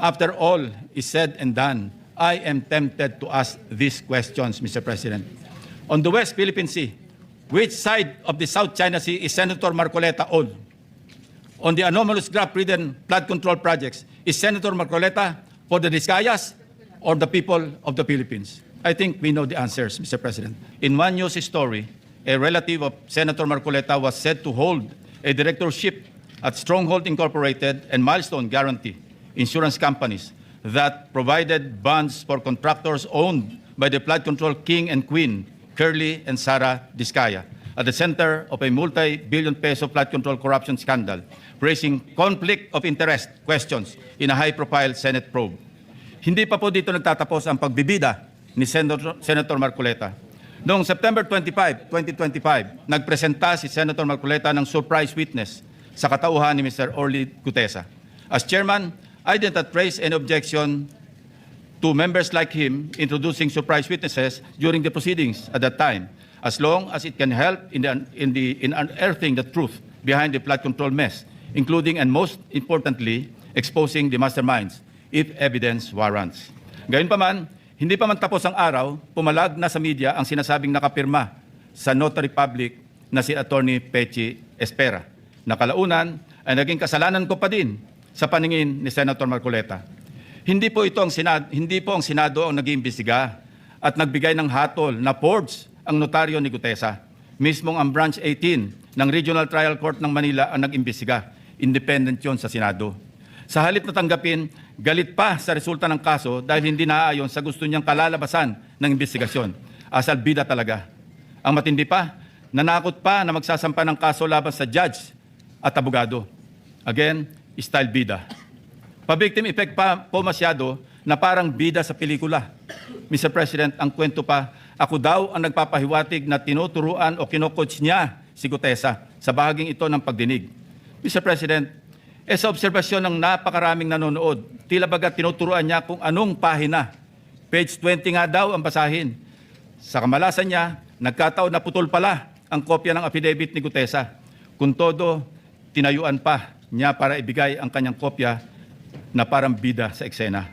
After all is said and done, I am tempted to ask these questions, Mr. President. On the West Philippine Sea, which side of the South China Sea is Senator Marcoleta on? On the anomalous graft-ridden flood control projects, is Senator Marcoleta for the Visayas or the people of the Philippines? I think we know the answers, Mr. President. In one news story, a relative of Senator Marcoleta was said to hold a directorship at Stronghold Incorporated and Milestone Guarantee insurance companies that provided bonds for contractors owned by the flood control king and queen, Curly and Sara Diskaya, at the center of a multi-billion peso flood control corruption scandal, raising conflict of interest questions in a high-profile Senate probe. Hindi pa po dito nagtatapos ang pagbibida ni Senator Marcoleta. Noong September 25, 2025, nagpresenta si Senator Marcoleta ng surprise witness sa katauhan ni Mr. Orly Gutesa. As chairman, I did not raise any objection to members like him introducing surprise witnesses during the proceedings at that time, as long as it can help in unearthing the truth behind the flood control mess, including and most importantly, exposing the masterminds, if evidence warrants. Gayunpaman, hindi pa man tapos ang araw, pumalag na sa media ang sinasabing nakapirma sa notary public na si Attorney Pechi Espera. Nakalaunan ay naging kasalanan ko pa din sa paningin ni Senator Marcoleta. Hindi po ang Senado ang nag-iimbestiga at nagbigay ng hatol na forged ang notaryo ni Gutesa. Mismong ang Branch 18 ng Regional Trial Court ng Manila ang nag-imbestiga. Independent yon sa Senado. Sa halip na tanggapin, galit pa sa resulta ng kaso dahil hindi naaayon sa gusto niyang kalalabasan ng investigasyon. Asal bida talaga. Ang matindi pa, nanakot pa na magsasampa ng kaso laban sa judge at abogado. Again, style bida. Pa-victim effect pa po masyado na parang bida sa pelikula. Mr. President, ang kwento pa, ako daw ang nagpapahiwatig na tinuturuan o kinocoach niya si Gutesa sa bahaging ito ng pagdinig. Mr. President, sa obserbasyon ng napakaraming nanonood, tila baga tinuturuan niya kung anong pahina. Page 20 nga daw ang basahin. Sa kamalasan niya, nagkataon na putol pala ang kopya ng affidavit ni Gutesa. Kung todo, tinayuan pa niya para ibigay ang kanyang kopya na parang bida sa eksena.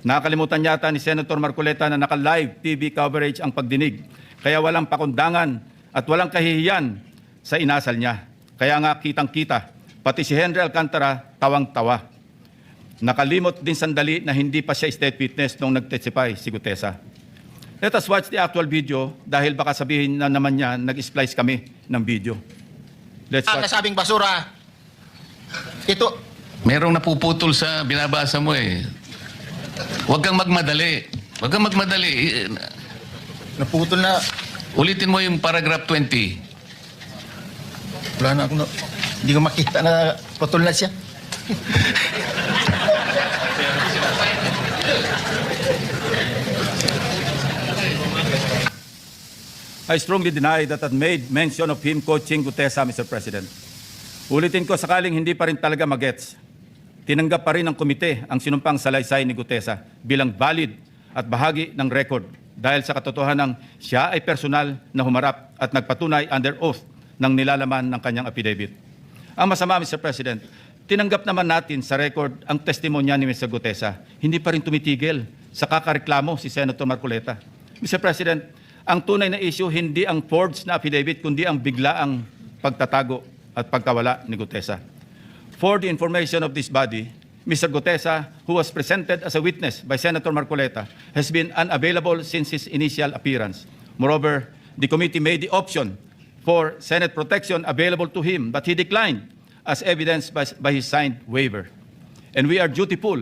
Nakakalimutan yata ni Senator Marcoleta na naka-live TV coverage ang pagdinig, kaya walang pakundangan at walang kahihiyan sa inasal niya. Kaya nga kitang-kita, pati si Henry Alcantara tawang-tawa. Nakalimot din sandali na hindi pa siya state witness nung nag-testify si Gutesa. Let us watch the actual video dahil baka sabihin na naman niya nag-splice kami ng video. Let's watch. Nasabing basura. Ito. Merong napuputol sa binabasa mo eh. Huwag kang magmadali. Huwag kang magmadali. Naputol na. Ulitin mo yung paragraph 20. Wala na ako. Hindi ko makita na putol na siya. I strongly deny that I made mention of him coaching Gutesa, Mr. President. Ulitin ko sakaling hindi pa rin talaga magets. Tinanggap pa rin ng komite ang sinumpang salaysay ni Gutesa bilang valid at bahagi ng record dahil sa katotohanan siya ay personal na humarap at nagpatunay under oath ng nilalaman ng kanyang affidavit. Ang masama, Mr. President, tinanggap naman natin sa record ang testimonya ni Mr. Gutesa. Hindi pa rin tumitigil sa kakareklamo si Senator Marcoleta. Mr. President, ang tunay na issue hindi ang forged na affidavit kundi ang biglaang pagtatago at pagkawala ni Gutesa. For the information of this body, Mr. Gutesa, who was presented as a witness by Senator Marcoleta, has been unavailable since his initial appearance. Moreover, the committee made the option for Senate protection available to him, but he declined as evidenced by his signed waiver. And we are dutiful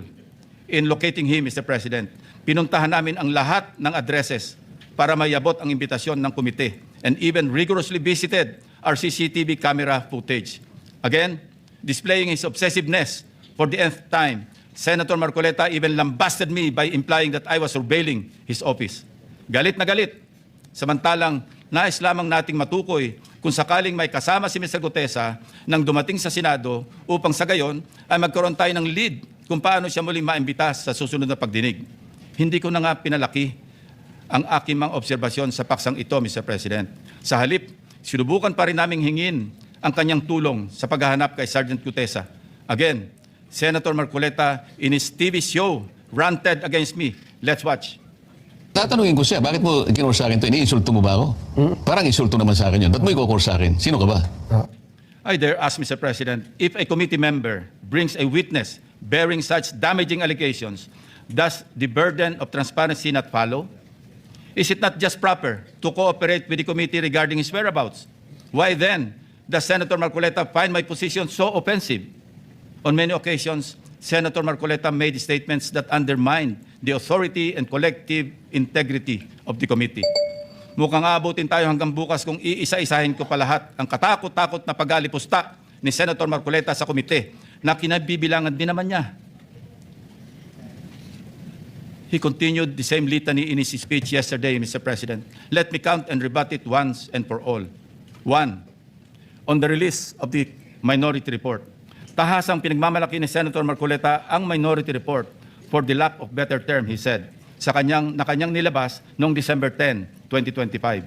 in locating him, Mr. President. Pinuntahan namin ang lahat ng addresses para mayabot ang imbitasyon ng komite and even rigorously visited our CCTV camera footage. Again, displaying his obsessiveness for the nth time, Senator Marcoleta even lambasted me by implying that I was surveilling his office. Galit na galit. Samantalang nais lamang nating matukoy kung sakaling may kasama si Mr. Gutesa nang dumating sa Senado upang sa gayon ay magkaroon tayo ng lead kung paano siya muling maimbitas sa susunod na pagdinig. Hindi ko na nga pinalaki ang aking mga obserbasyon sa paksang ito, Mr. President. Sa halip, sinubukan pa rin naming hingin ang kanyang tulong sa paghahanap kay Sergeant Gutesa. Again, Senator Marcoleta in his TV show ranted against me. Let's watch. Tatanungin ko siya, bakit mo kinur sa akin to? Iniinsulto mo ba ako? Parang insulto naman sa akin yun. Ba't mo ikukor sa akin? Sino ka ba? I dare ask, Mr. President, if a committee member brings a witness bearing such damaging allegations, does the burden of transparency not follow? Is it not just proper to cooperate with the committee regarding his whereabouts? Why then does Senator Marcoleta find my position so offensive? On many occasions, Senator Marcoleta made statements that undermined the authority and collective integrity of the committee. Mukhang aabutin tayo hanggang bukas kung iisa-isahin ko pa lahat ang katakot-takot na pag-alipusta ni Senator Marcoleta sa komite na kinabibilangan din naman niya. He continued the same litany in his speech yesterday, Mr. President. Let me count and rebut it once and for all. 1. On the release of the minority report, tahasang pinagmamalaki ni Senator Marcoleta ang minority report for the lack of better term, he said, na kanyang nilabas noong December 10, 2025,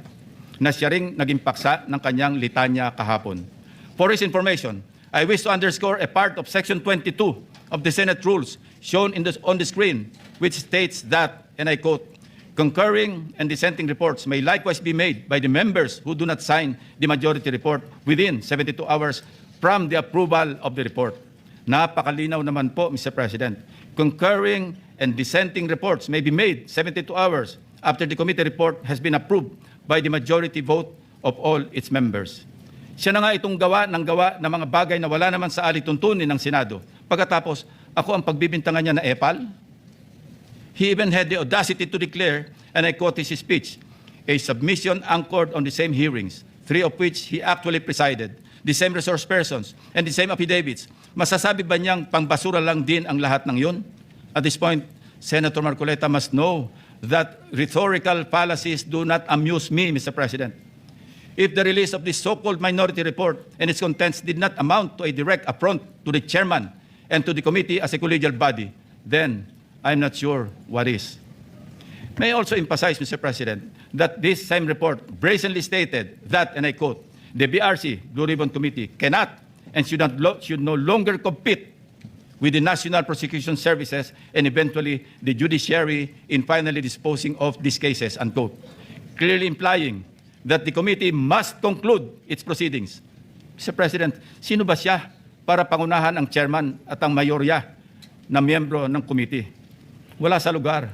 na siya ring naging paksa ng kanyang litanya kahapon. For his information, I wish to underscore a part of Section 22 of the Senate rules shown on the screen, which states that, and I quote, concurring and dissenting reports may likewise be made by the members who do not sign the majority report within 72 hours from the approval of the report. Napakalinaw naman po, Mr. President. Concurring and dissenting reports may be made 72 hours after the committee report has been approved by the majority vote of all its members. Siya na nga itong gawa ng mga bagay na wala naman sa alituntunin ng Senado. Pagkatapos, ako ang pagbibintangan niya na epal. He even had the audacity to declare, and I quote his speech, a submission anchored on the same hearings, 3 of which he actually presided, the same resource persons, and the same affidavits. Masasabi ba niyang pangbasura lang din ang lahat ng yun? At this point, Senator Marcoleta must know that rhetorical fallacies do not amuse me, Mr. President. If the release of this so-called minority report and its contents did not amount to a direct affront to the chairman and to the committee as a collegial body, then I'm not sure what is. May I also emphasize, Mr. President, that this same report brazenly stated that, and I quote, the BRC, Blue Ribbon Committee, cannot and should no longer compete with the National Prosecution Services and eventually the judiciary in finally disposing of these cases, unquote. Clearly implying that the committee must conclude its proceedings. Mr. President, sino ba siya para pangunahan ang chairman at ang mayorya na miyembro ng committee? Wala sa lugar,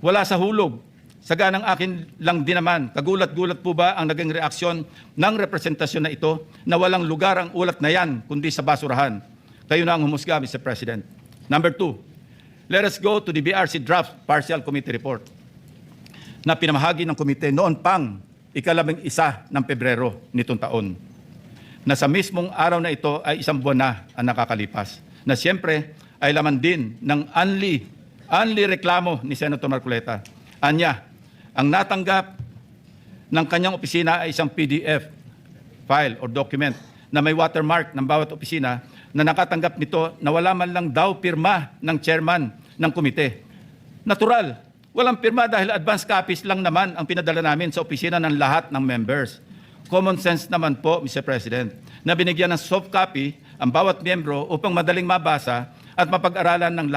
wala sa hulog. Saganang akin lang din naman, kagulat-gulat po ba ang naging reaksyon ng representasyon na ito na walang lugar ang ulat na yan kundi sa basurahan? Kayo na ang humusga, Mr. President. Number 2, let us go to the BRC draft partial committee report na pinamahagi ng komite noon pang ika-11 ng Pebrero nitong taon. Na sa mismong araw na ito ay 1 buwan na ang nakakalipas. Na siyempre ay laman din ng only reklamo ni Senator Marcoleta. Anya, ang natanggap ng kanyang opisina ay isang PDF file or document na may watermark ng bawat opisina na nakatanggap nito na wala man lang daw pirma ng chairman ng komite. Natural, walang pirma dahil advance copies lang naman ang pinadala namin sa opisina ng lahat ng members. Common sense naman po, Mr. President, na binigyan ng soft copy ang bawat miyembro upang madaling mabasa at mapag-aralan ng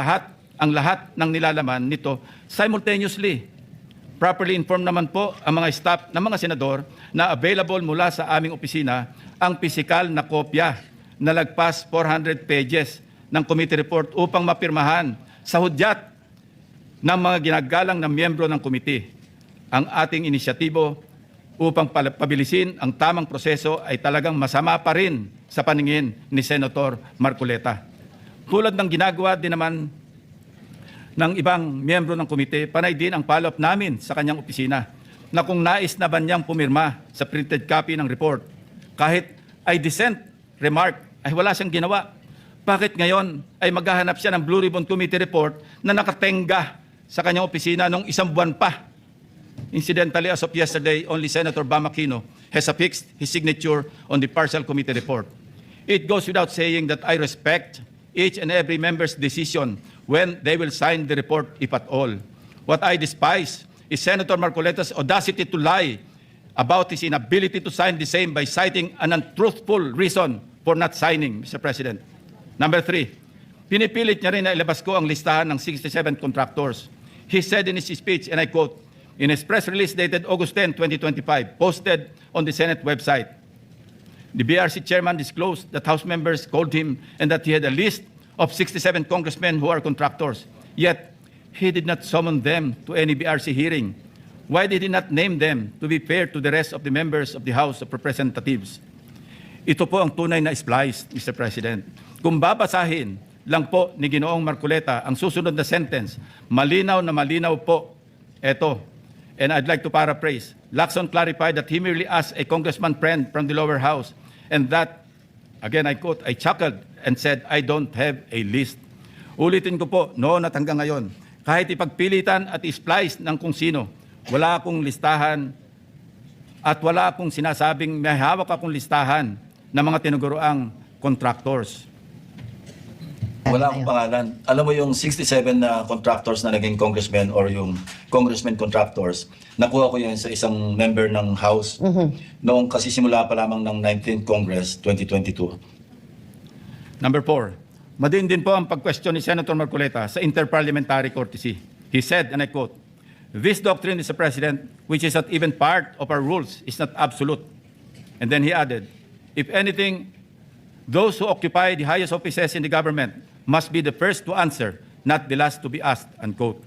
ang lahat ng nilalaman nito simultaneously. Properly informed naman po ang mga staff ng mga senador na available mula sa aming opisina ang pisikal na kopya na lagpas 400 pages ng committee report upang mapirmahan sa hudyat ng mga ginagalang na miyembro ng committee. Ang ating inisyatibo upang pabilisin ang tamang proseso ay talagang masama pa rin sa paningin ni Senator Marcoleta. Tulad ng ginagawa din naman ng ibang miyembro ng komite, panay din ang follow-up namin sa kanyang opisina na kung nais na ba niyang pumirma sa printed copy ng report, kahit ay dissent remark ay wala siyang ginawa. Bakit ngayon ay maghahanap siya ng Blue Ribbon Committee report na nakatenga sa kanyang opisina nung 1 buwan pa? Incidentally, as of yesterday, only Senator Bam Aquino has affixed his signature on the partial committee report. It goes without saying that I respect each and every member's decision when they will sign the report, if at all. What I despise is Senator Marcoleta's audacity to lie about his inability to sign the same by citing an untruthful reason for not signing, Mr. President. Number 3, Pinipilit niya rin na ilabas ko ang listahan ng 67 contractors. He said in his speech, and I quote, in his press release dated August 10, 2025, posted on the Senate website, the BRC chairman disclosed that House members called him and that he had a list of 67 congressmen who are contractors. Yet, he did not summon them to any BRC hearing. Why did he not name them to be fair to the rest of the members of the House of Representatives? Ito po ang tunay na splice, Mr. President. Kung babasahin lang po ni Ginoong Marcoleta ang susunod na sentence, malinaw na malinaw po ito. And I'd like to paraphrase. Lacson clarified that he merely asked a congressman friend from the lower house and that, again I quote, I chuckled and said, I don't have a list. Ulitin ko po, noon at hanggang ngayon, kahit ipagpilitan at isplice ng kung sino, wala akong listahan at wala akong sinasabing may hawak akong listahan ng mga tinuguroang contractors. Wala akong pangalan. Alam mo yung 67 na contractors na naging congressmen or yung congressmen contractors, nakuha ko yan sa isang member ng House noong kasi simula pa lamang ng 19th Congress 2022. Number 4, madiin din po ang pag-question ni Senator Marcoleta sa interparliamentary courtesy. He said, and I quote, this doctrine, Mr. President, which is not even part of our rules, is not absolute. And then he added, if anything, those who occupy the highest offices in the government must be the first to answer, not the last to be asked, unquote.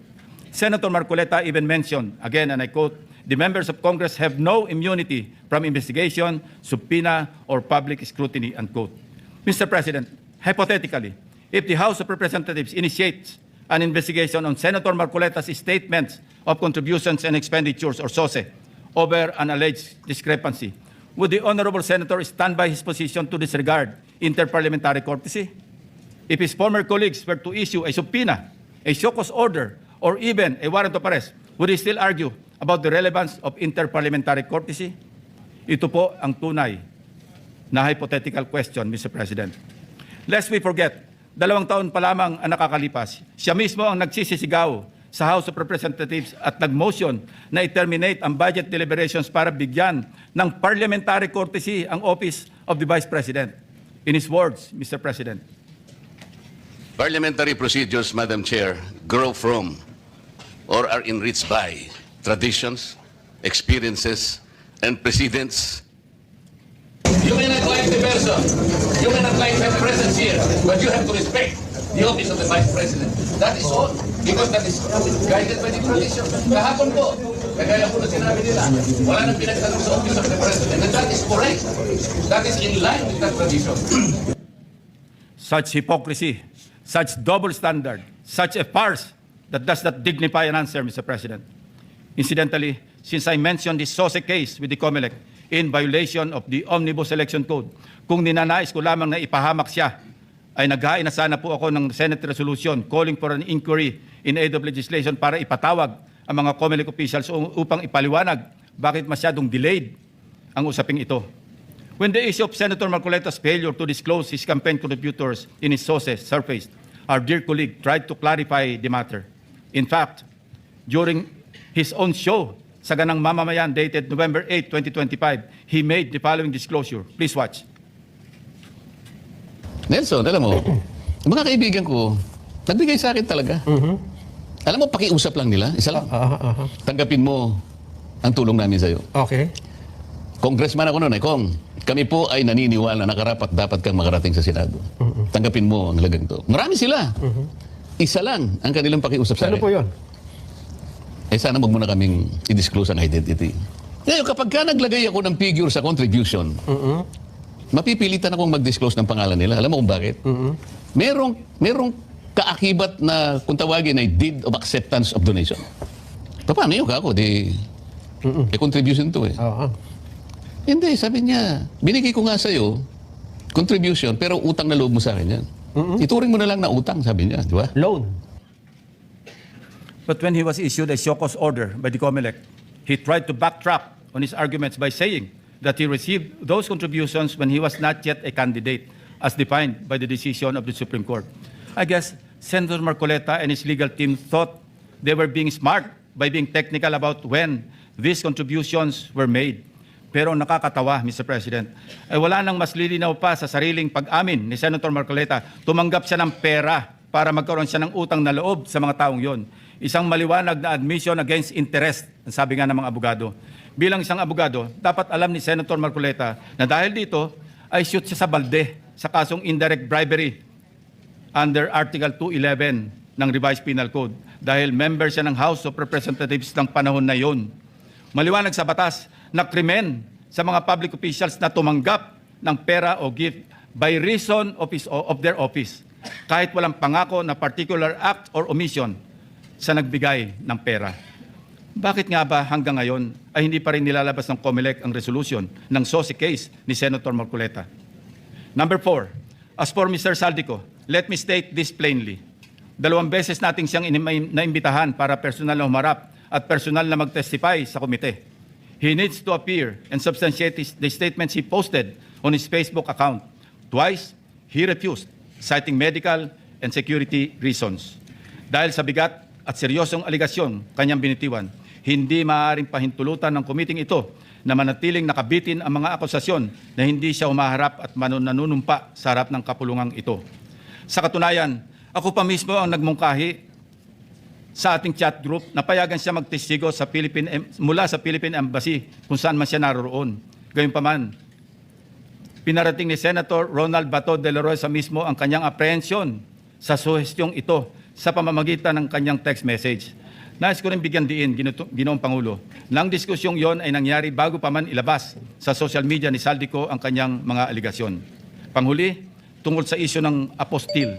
Senator Marcoleta even mentioned, again, and I quote, the members of Congress have no immunity from investigation, subpoena, or public scrutiny, unquote. Mr. President, hypothetically, if the House of Representatives initiates an investigation on Senator Marcoleta's statements of contributions and expenditures, or SOSE, over an alleged discrepancy, would the Honorable Senator stand by his position to disregard interparliamentary courtesy? If his former colleagues were to issue a subpoena, a show cause order, or even a warrant of arrest, would he still argue about the relevance of interparliamentary courtesy? Ito po ang tunay na hypothetical question, Mr. President. Lest we forget, 2 taon pa lamang ang nakakalipas, siya mismo ang nagsisisigaw sa House of Representatives at nag-motion na i-terminate ang budget deliberations para bigyan ng parliamentary courtesy ang Office of the Vice President. In his words, Mr. President, Parliamentary procedures, Madam Chair, grow from or are enriched by traditions, experiences, and precedents. You may not like the person, you may not like my presence here, but you have to respect the office of the Vice President. That is all, because that is guided by the tradition. Kahapon po, kagaya po na sinabi nila, wala nang pinagtanong sa office of the President, and that is correct. That is in line with that tradition. such hypocrisy, such double standard, such a farce that does not dignify an answer, Mr. President. Incidentally, since I mentioned this SOSE case with the COMELEC in violation of the Omnibus Election Code, kung ninanais ko lamang na ipahamak siya, ay naghain na sana po ako ng Senate resolution calling for an inquiry in aid of legislation para ipatawag ang mga COMELEC officials upang ipaliwanag bakit masyadong delayed ang usaping ito. When the issue of Senator Marcoleta's failure to disclose his campaign contributors in his sources surfaced, our dear colleague tried to clarify the matter. In fact, during his own show sa Ganang Mamamayan dated November 8, 2025, he made the following disclosure. Please watch. Nelson, alam mo, mga kaibigan ko, nagbigay sa akin talaga. Alam mo, pakiusap lang nila, isa lang. Tanggapin mo ang tulong namin sa'yo. Okay. Congressman ako noon, Kong. Kami po ay naniniwala na karapat dapat kang makarating sa Senado. Tanggapin mo ang lagang to. Marami sila. Isa lang ang kanilang pakiusap sa Ano akin. po yun? Eh sana wag muna kaming i-disclose ang identity. Ngayon, kapag ka naglagay ako ng figure sa contribution, mapipilitan akong mag-disclose ng pangalan nila. Alam mo kung bakit? Merong kaakibat na kung tawagin ay deed of acceptance of donation. Paano yun kako? Contribution to eh. Oo. Hindi, sabi niya, binigay ko nga sa'yo, contribution, pero utang na loob mo sa akin yan. Ituring mo na lang na utang, sabi niya, di ba? Loan. But when he was issued a show cause order by the COMELEC, he tried to backtrack on his arguments by saying that he received those contributions when he was not yet a candidate, as defined by the decision of the Supreme Court. I guess Senator Marcoleta and his legal team thought they were being smart by being technical about when these contributions were made. Pero nakakatawa, Mr. President, ay wala nang mas lilinaw pa sa sariling pag-amin ni Senator Marcoleta. Tumanggap siya ng pera para magkaroon siya ng utang na loob sa mga taong yon. Isang maliwanag na admission against interest, ang sabi nga ng mga abogado. Bilang isang abogado, dapat alam ni Senator Marcoleta na dahil dito ay shoot siya sa balde sa kasong indirect bribery under Article 211 ng Revised Penal Code dahil member siya ng House of Representatives ng panahon na yon. Maliwanag sa batas na krimen sa mga public officials na tumanggap ng pera o gift by reason of their office kahit walang pangako na particular act or omission sa nagbigay ng pera. Bakit nga ba hanggang ngayon ay hindi pa rin nilalabas ng COMELEC ang resolution ng SOSI case ni Senator Marcoleta? Number 4, as for Mr. Saldico, let me state this plainly. 2 beses nating siyang naimbitahan para personal na humarap at personal na mag-testify sa komite. He needs to appear and substantiate the statements he posted on his Facebook account. Twice, he refused, citing medical and security reasons. Dahil sa bigat at seryosong aligasyon kanyang binitiwan, hindi maaaring pahintulutan ng komiting ito na manatiling nakabitin ang mga akusasyon na hindi siya humaharap at nanunumpa sa harap ng kapulungang ito. Sa katunayan, ako pa mismo ang nagmungkahi sa ating chat group na payagan siya magtestigo sa mula sa Philippine Embassy kung saan man siya naroroon. Gayunpaman, pinarating ni Senator Ronald Bato de la Rosa mismo ang kanyang apprehension sa suhestyong ito sa pamamagitan ng kanyang text message. Nais ko rin bigyan diin, Ginoong Pangulo, nang diskusyong yon ay nangyari bago pa man ilabas sa social media ni Saldico ang kanyang mga aligasyon. Panghuli, tungkol sa isyu ng apostille.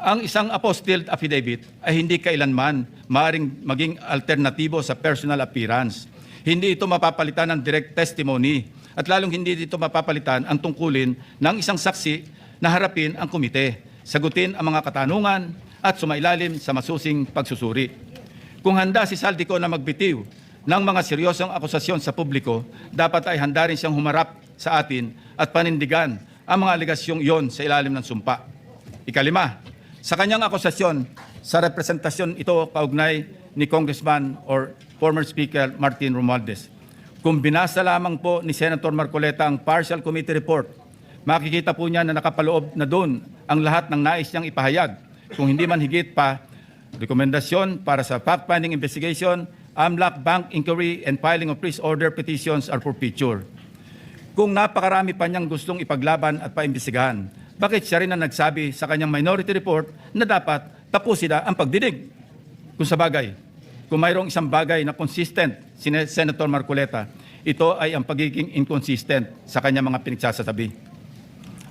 Ang isang apostille affidavit ay hindi kailanman maaaring maging alternatibo sa personal appearance. Hindi ito mapapalitan ng direct testimony at lalong hindi dito mapapalitan ang tungkulin ng isang saksi na harapin ang komite, sagutin ang mga katanungan at sumailalim sa masusing pagsusuri. Kung handa si Saldico na magbitiw ng mga seryosong akusasyon sa publiko, dapat ay handa rin siyang humarap sa atin at panindigan ang mga aligasyong iyon sa ilalim ng sumpa. Ikalima, sa kanyang akusasyon sa representasyon ito kaugnay ni Congressman or former Speaker Martin Romualdez. Kung binasa lamang po ni Senator Marcoleta ang partial committee report, makikita po niya na nakapaloob na doon ang lahat ng nais niyang ipahayag. Kung hindi man higit pa, rekomendasyon para sa fact-finding investigation, AMLAC bank inquiry and filing of freeze order petitions are for future. Kung napakarami pa niyang gustong ipaglaban at paimbestigahan, bakit siya rin ang nagsabi sa kanyang minority report na dapat tapusin na ang pagdinig? Kung sa bagay, kung mayroong isang bagay na consistent si Senator Marcoleta, ito ay ang pagiging inconsistent sa kanyang mga pinagsasabi.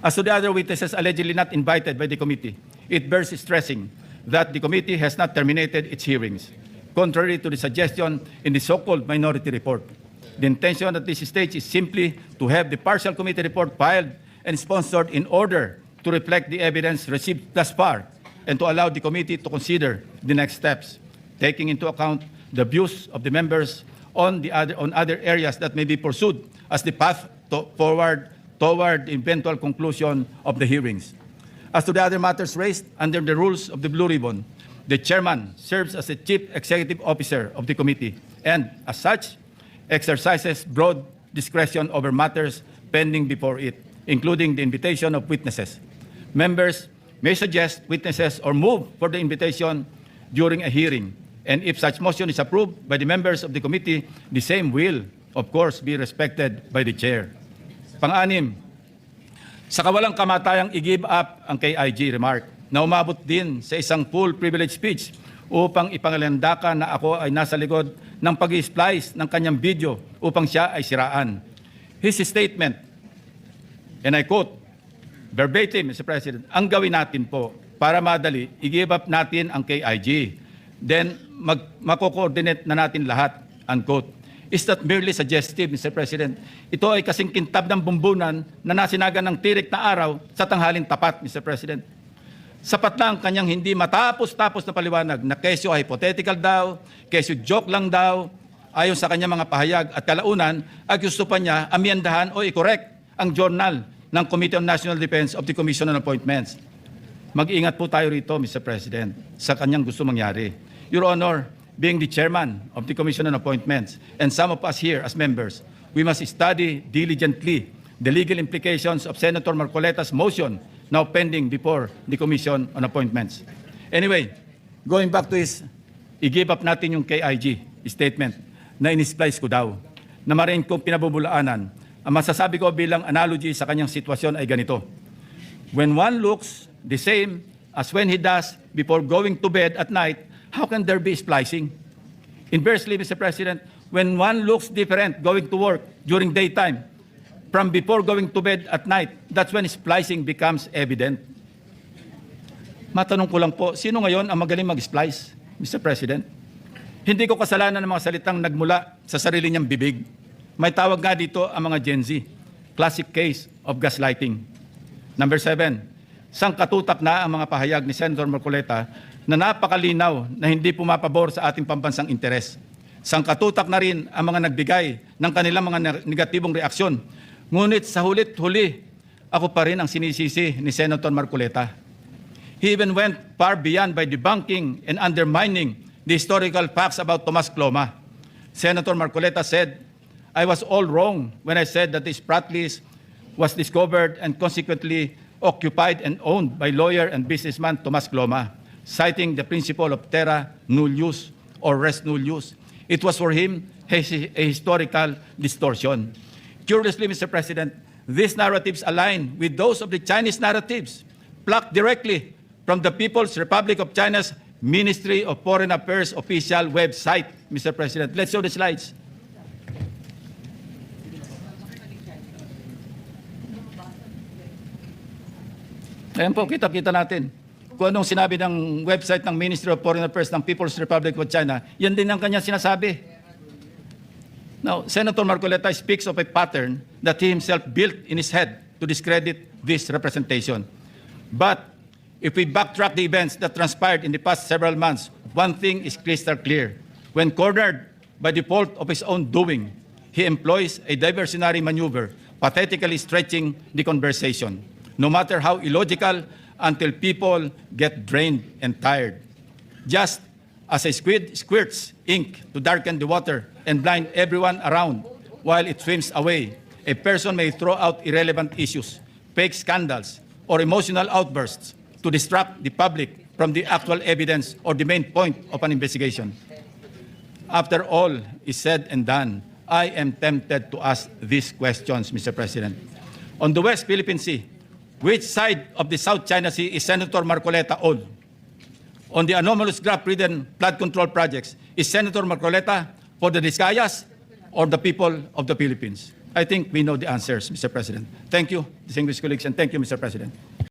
As to the other witnesses allegedly not invited by the committee, it bears stressing that the committee has not terminated its hearings, contrary to the suggestion in the so-called minority report. The intention at this stage is simply to have the partial committee report filed and sponsored in order to reflect the evidence received thus far and to allow the committee to consider the next steps, taking into account the views of the members on other areas that may be pursued as the path forward toward the eventual conclusion of the hearings. As to the other matters raised under the rules of the Blue Ribbon, the chairman serves as the chief executive officer of the committee and, as such, exercises broad discretion over matters pending before it, including the invitation of witnesses. Members may suggest witnesses or move for the invitation during a hearing, and if such motion is approved by the members of the committee, the same will, of course, be respected by the chair. Pang-anim, sa kawalang kamatayang i-give up ang KIG remark na umabot din sa isang full privilege speech upang ipangalandakan na ako ay nasa likod ng pag-i-splice ng kanyang video upang siya ay siraan. His statement, and I quote, verbatim, Mr. President, ang gawin natin po para madali, i-give up natin ang KIG. Then, mako-coordinate na natin lahat, unquote. Is that merely suggestive, Mr. President? Ito ay kasing kintab ng bumbunan na nasinagan ng tirik na araw sa tanghaling tapat, Mr. President. Sapat na ang kanyang hindi matapos-tapos na paliwanag na kesyo hypothetical daw, kesyo joke lang daw, ayon sa kanyang mga pahayag at kalaunan ay gusto pa niya amyendahan o i-correct ang journal ng Committee on National Defense of the Commission on Appointments. Mag-ingat po tayo rito, Mr. President, sa kanyang gusto mangyari. Your Honor, being the chairman of the Commission on Appointments, and some of us here as members, we must study diligently the legal implications of Senator Marcoleta's motion now pending before the Commission on Appointments. Anyway, going back to his, i-give up natin yung KIG statement na in-splice ko daw, na marin kong pinabubulaanan. Ang masasabi ko bilang analogy sa kanyang sitwasyon ay ganito. When one looks the same as when he does before going to bed at night, how can there be splicing? Inversely, Mr. President, when one looks different going to work during daytime from before going to bed at night, that's when splicing becomes evident. Matanong ko lang po, sino ngayon ang magaling mag-splice, Mr. President? Hindi ko kasalanan ng mga salitang nagmula sa sarili niyang bibig. May tawag nga dito ang mga Gen Z, classic case of gaslighting. Number 7, sangkatutak na ang mga pahayag ni Senator Marcoleta na napakalinaw na hindi pumapabor sa ating pambansang interes. Sangkatutak na rin ang mga nagbigay ng kanilang mga negatibong reaksyon. Ngunit sa hulit-huli, ako pa rin ang sinisisi ni Senator Marcoleta. He even went far beyond by debunking and undermining the historical facts about Tomas Cloma. Senator Marcoleta said, I was all wrong when I said that this frat list was discovered and consequently occupied and owned by lawyer and businessman Tomas Cloma, citing the principle of terra nullius or res nullius. It was for him a historical distortion. Curiously, Mr. President, these narratives align with those of the Chinese narratives, plucked directly from the People's Republic of China's Ministry of Foreign Affairs official website, Mr. President. Let's show the slides. Ayan po, kita-kita natin. Kung anong sinabi ng website ng Ministry of Foreign Affairs ng People's Republic of China, yan din ang kanyang sinasabi. Now, Senator Marcoleta speaks of a pattern that he himself built in his head to discredit this representation. But if we backtrack the events that transpired in the past several months, one thing is crystal clear. When cornered by the fault of his own doing, he employs a diversionary maneuver, pathetically stretching the conversation, no matter how illogical, until people get drained and tired. Just as a squid squirts ink to darken the water and blind everyone around while it swims away, a person may throw out irrelevant issues, fake scandals, or emotional outbursts to distract the public from the actual evidence or the main point of an investigation. After all is said and done, I am tempted to ask these questions, Mr. President. On the West Philippine Sea, which side of the South China Sea is Senator Marcoleta on? On the anomalous graft-ridden flood control projects, is Senator Marcoleta for the Visayas or the people of the Philippines? I think we know the answers, Mr. President. Thank you, distinguished colleagues, and thank you, Mr. President.